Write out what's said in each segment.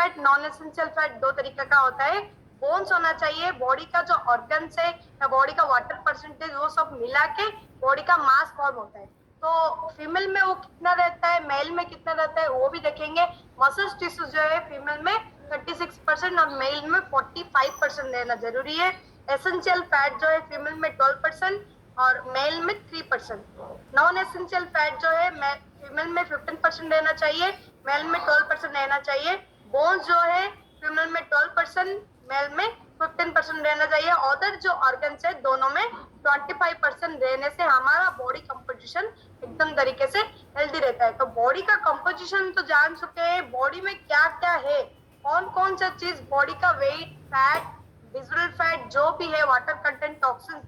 Fat, non essential fat दो तरीके का होता है। बोन्स होना चाहिए, बॉडी का जो ऑर्गन्स है या बॉडी का वाटर परसेंटेज वो सब मिला के बॉडी का मास फॉर्म होता है। तो फीमेल में वो कितना रहता है, मेल में कितना रहता है वो भी देखेंगे। मसल्स टिश्यू जो है फीमेल में 36% और मेल में 45% रहना जरूरी है। एसेंशियल फैट जो है फीमेल में 12% और मेल में 3%। नॉन एसेंशियल फैट जो है फीमेल में 15% रहना चाहिए, मेल में 12% रहना चाहिए। बोन्स जो है फीमेल में 12%, मेल में 15% रहना चाहिए। अदर जो ऑर्गन्स है दोनों में 25% रहने से हमारा बॉडी कंपोजिशन एकदम तरीके से हेल्दी रहता है। तो बॉडी का कंपोजिशन तो जान चुके हैं, बॉडी में क्या क्या है, कौन कौन सा चीज बॉडी का वेट, फैट, विजुअल फैट जो भी है, वाटर कंटेंट, टॉक्सिन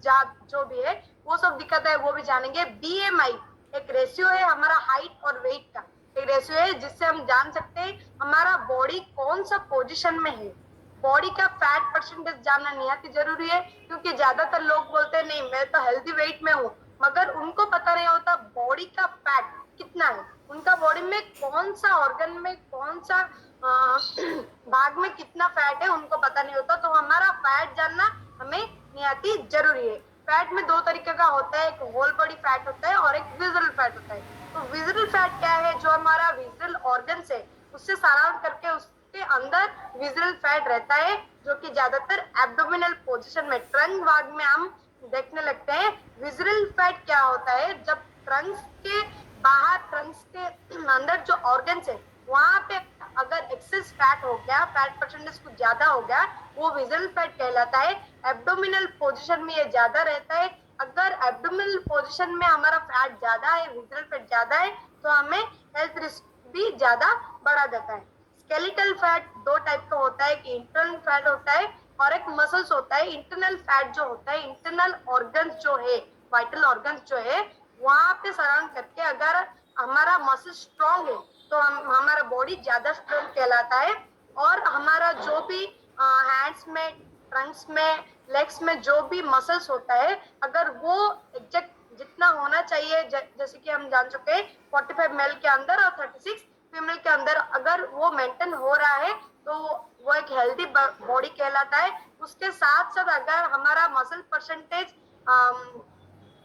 जो भी है वो सब दिक्कत है वो भी जानेंगे। बीएमआई एक रेशियो है हमारा हाइट और वेट का, एक रेशियो है जिससे हम जान सकते हैं हमारा बॉडी कौन सा पोजीशन में है। बॉडी का फैट परसेंटेज जानना निहायत जरूरी है, क्योंकि ज्यादातर लोग बोलते हैं नहीं मैं तो हेल्दी वेट में हूँ, मगर उनको पता नहीं होता बॉडी का फैट कितना है, उनका बॉडी में कौन सा ऑर्गन में कौन सा भाग में कितना फैट है उनको पता नहीं होता। तो हमारा फैट जानना हमें निहायत जरूरी है। फैट में दो तरीके का होता है, एक होल बॉडी फैट होता है और एक विजुअल फैट होता है। तो विजुअल फैट क्या है, जो हमारा विजुअल ऑर्गन है उससे सारांश करके उसके अंदर विजुअल फैट रहता है, जो कि ज्यादातर एब्डोमिनल पोजीशन में ट्रंक भाग में हम देखने लगते हैं। विजुअल फैट क्या होता है, जब ट्रंक्स के बाहर, ट्रंक्स के अंदर जो ऑर्गन्स है वहां पे अगर एक्सेस फैट हो गया, फैट परसेंटेज कुछ ज्यादा हो गया, वो विजुअल फैट कहलाता है। एब्डोमिनल पोजीशन में ये ज्यादा रहता है। अगर एब्डोमिनल पोजीशन में हमारा फैट ज्यादा है, विजुअल फैट ज्यादा है, तो हमें हेल्थ रिस्क भी ज्यादा बढ़ा देता है। स्केलेटल फैट दो टाइप का होता है, कि इंटरनल फैट होता है और एक मसल्स होता है। इंटरनल फैट जो होता है, इंटरनल ऑर्गन्स जो है, वाइटल ऑर्गन्स जो है वहां पे सराउंड करके अगर हमारा मसल स्ट्रॉन्ग है तो हमारा बॉडी ज्यादा स्ट्रॉन्ग कहलाता है। और हमारा जो भी हैंड्स में, ट्रंक्स में, लेग्स में जो भी मसल्स होता है, अगर वो एग्जैक्ट जितना होना चाहिए, जैसे कि हम जान चुके हैं 45 मेल के अंदर और 36 फीमेल के अंदर अगर वो मेंटेन हो रहा है तो वो एक हेल्दी बॉडी कहलाता है। उसके साथ साथ अगर हमारा मसल परसेंटेज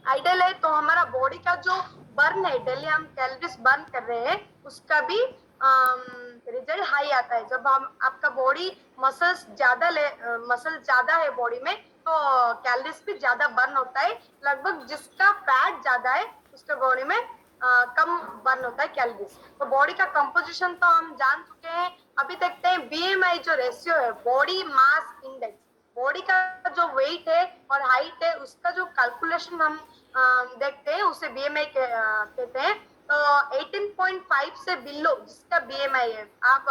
आइडल है तो हमारा बॉडी का जो बर्न है, डेली हम कैलोरीज बर्न कर रहे हैं, उसका भी रिजल्ट हाई आता है। जब हम आपका बॉडी मसल ज्यादा है बॉडी में तो कैलोरीज भी ज्यादा बर्न होता है। लगभग जिसका फैट ज्यादा है उसके बॉडी में कम बर्न होता है कैलोरीज। तो बॉडी का कंपोजिशन तो हम जान चुके हैं। अभी देखते हैं बीएमआई जो रेशियो है, बॉडी मास इंडेक्स, बॉडी का जो वेट है और हाइट है उसका जो कैलकुलेशन हम देखते हैं उसे बीएमआई कहते हैं। तो 18.5 से बिलो जिसका बीएमआई है, आप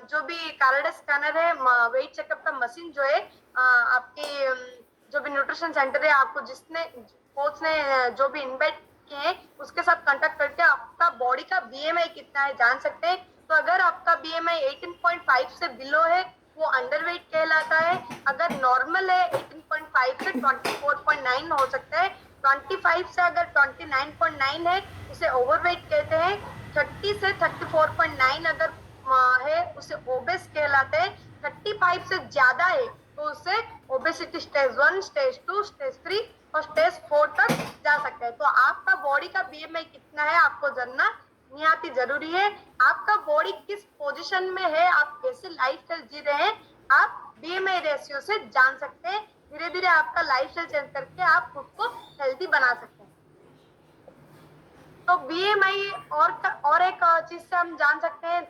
जो भी कार्डियक स्कैनर है, वेट चेकअप का मशीन जो है, आपकी जो भी न्यूट्रिशन सेंटर है, आपको जिसने कोच ने जो भी इन्वाइट किए हैं उसके साथ कांटेक्ट करके आपका बॉडी का बीएमआई कितना है जान सकते हैं। तो अगर आपका बीएमआई 18.5 से बिलो है वो अंडरवेट कहलाता है। अगर नॉर्मल है 18.5 से 24.9 हो सकता है। 25 से अगर 29.9 है उसे ओवरवेट कहते हैं। 30 से 34.9 अगर है उसे ओबेस कहलाते हैं। 35 से ज्यादा है तो उसे ओबेसिटी स्टेज 1, स्टेज 2, स्टेज 3 और स्टेज 4 तक जा सकते हैं। तो आपका बॉडी का बीएमआई कितना है आपको जानना निहायत जरूरी है। आपका बॉडी किस पोजीशन में है, आप कैसे लाइफस्टाइल जी रहे हैं, आप बीएमआई रेशियो से जान सकते हैं। धीरे धीरे आपका लाइफस्टाइल चेंज करके आप खुद को हेल्दी बना सकते हैं। तो बीएमआई और एक चीज से हम जान सकते हैं,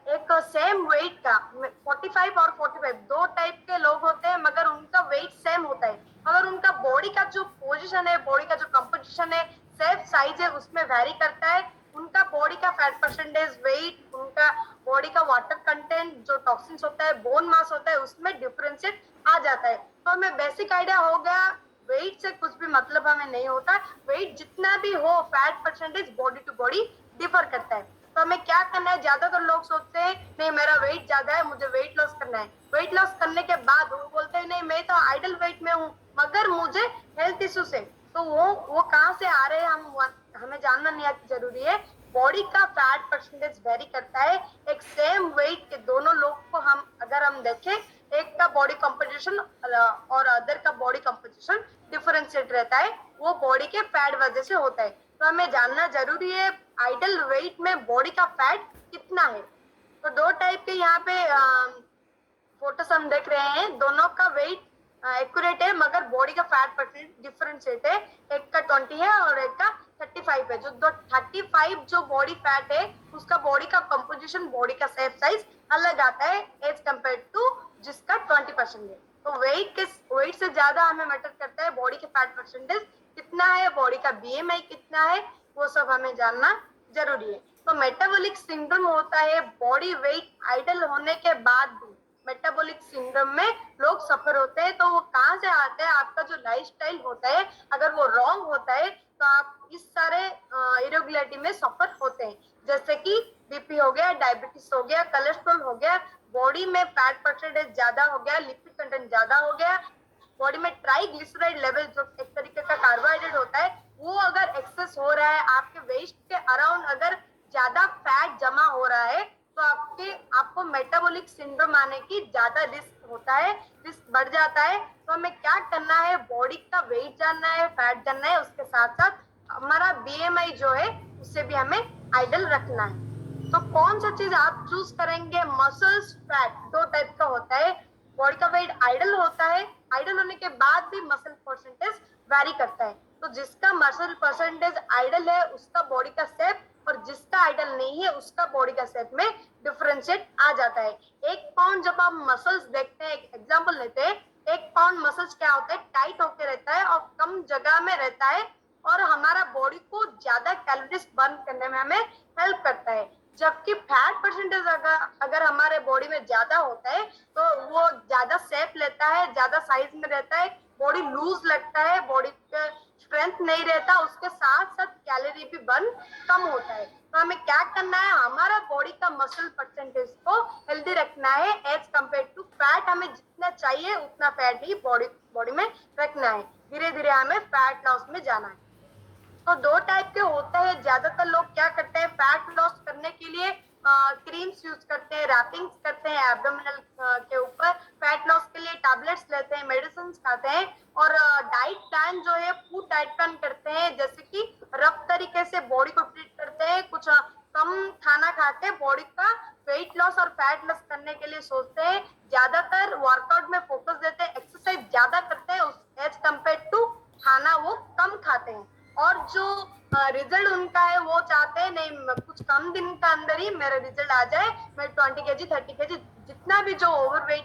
एक सेम वेट का 45 और 45 दो टाइप के लोग होते हैं मगर उनका वेट सेम होता है, मगर उनका बॉडी का जो पोजीशन है, बॉडी का जो कंपोजिशन है, सेफ साइज है उसमें वेरी करता है। उनका बॉडी का फैट परसेंटेज, वेट, उनका बॉडी का वाटर कंटेंट, जो टॉक्सिन्स होता है, बोन मास होता है, उसमें डिफरेंशिएट आ जाता है। तो हमें बेसिक आइडिया हो गया, वेट से कुछ भी मतलब हमें नहीं होता। वेट जितना भी हो, fat percentage body to body differ करता है। तो हमें क्या करना है, ज्यादातर लोग सोचते हैं नहीं मेरा वेट ज्यादा है, मुझे वेट लॉस करना है। वेट लॉस करने के बाद वो बोलते हैं नहीं मैं तो आइडल वेट में हूँ मगर मुझे हेल्थ इश्यूज है। तो वो कहाँ से आ रहे हैं हमें जानना निहायत जरूरी है। बॉडी का फैट परसेंटेज वेरी करता है। एक सेम वेट के दोनों लोग देखें, एक का बॉडी कंपोजिशन और अदर का बॉडी कंपोजिशन डिफरेंशिएट रहता है, वो बॉडी के फैट वजह से होता है। तो हमें जानना जरूरी है आइडल वेट में बॉडी का फैट कितना है। तो दो टाइप के यहाँ पे फोटोस हम देख रहे हैं, दोनों का वेट एक्यूरेट है मगर बॉडी का फैट परसेंट डिफरेंशिएट है, एक का 20 है और एक का 35 है। जो 35 जो बॉडी फैट है उसका बॉडी का कंपोजिशन, बॉडी का शेप साइज अलग आता है एज कम्पेयर टू जिसका 20% है। तो वेट से ज्यादा हमें मैटर करता है बॉडी के फैट परसेंटेज कितना है, बॉडी का बीएमआई कितना है, वो सब हमें जानना जरूरी है। तो मेटाबॉलिक सिंड्रोम होता है बॉडी वेट आइडल होने के बाद भी। मेटाबॉलिक सिंड्रोम में लोग सफर होते हैं, तो वो कहाँ से आता है, आपका जो लाइफस्टाइल होता है अगर वो रॉन्ग होता है तो आप इस सारे इरेगुलरिटी में सफर होते हैं, जैसे कि बीपी हो गया, डायबिटीज हो गया, कोलेस्ट्रॉल हो गया, बॉडी में फैट परसेंटेज ज्यादा हो गया, लिपिड कंटेंट ज्यादा हो गया, बॉडी में ट्राइग्लिसराइड लेवल जो एक तरीके का कार्बोहाइड्रेट होता है वो अगर एक्सेस हो रहा है, आपके वेस्ट के अराउंड अगर ज्यादा फैट जमा हो रहा है तो आपको मेटाबॉलिक सिंड्रोम आने की ज्यादा रिस्क होता है, रिस्क बढ़ जाता है। तो हमें क्या करना है, बॉडी का वेट जानना है, फैट जानना है, उसके साथ साथ हमारा बीएमआई जो है उससे भी हमें आइडल रखना है। तो कौन सा चीज आप चूज करेंगे, मसल्स फैट दो टाइप का होता है, बॉडी का वेट आइडल होता है, आइडल होने के बाद भी मसल परसेंटेज वैरी करता है। तो जिसका मसल परसेंटेज आइडल है उसका बॉडी का शेप और जिसका आइडल नहीं है उसका बॉडी का शेप में डिफरेंशिएट आ जाता है। 1 पाउंड जब आप मसल्स देखते हैं, एक एग्जांपल लेते हैं, 1 पाउंड मसल्स क्या होता है, टाइट होके रहता है और कम जगह में रहता है और हमारा बॉडी को ज्यादा कैलोरीज बर्न करने में हमें हेल्प करता है। जबकि फैट परसेंटेज अगर हमारे बॉडी में ज्यादा होता है तो वो ज्यादा शेप लेता है, ज्यादा साइज में रहता है, बॉडी लूज लगता है, बॉडी पे स्ट्रेंथ नहीं रहता, उसके साथ साथ कैलोरी भी बर्न कम होता है। तो हमें क्या करना है, हमारा बॉडी का मसल परसेंटेज को हेल्दी रखना है एज कम्पेयर टू फैट। हमें जितना चाहिए उतना फैट ही बॉडी में रखना है, धीरे धीरे हमें फैट लॉस में जाना है। तो दो टाइप के होते हैं, ज्यादातर लोग क्या करते हैं फैट लॉस करने के लिए क्रीम्स यूज करते हैं, रैपिंग्स करते हैं एब्डोमिनल के ऊपर, फैट लॉस के लिए टैबलेट्स लेते हैं, मेडिसिन खाते हैं और डाइट प्लान जो है फूड डाइट प्लान करते हैं, जैसे कि रफ तरीके से बॉडी को ट्रीट करते हैं, कुछ कम खाना खा के बॉडी का वेट लॉस और फैट लॉस करने के लिए सोचते हैं, ज्यादातर वर्कआउट में फोकस देते हैं, एक्सरसाइज ज्यादा करते हैं एज कम्पेयर टू खाना वो कम खाते हैं और जो रिजल्ट उनका है वो चाहते हैं नहीं कुछ कम दिन का अंदर ही मेरा रिजल्ट आ जाए, मैं 20 kg 30 kg जितना भी जो ओवरवेट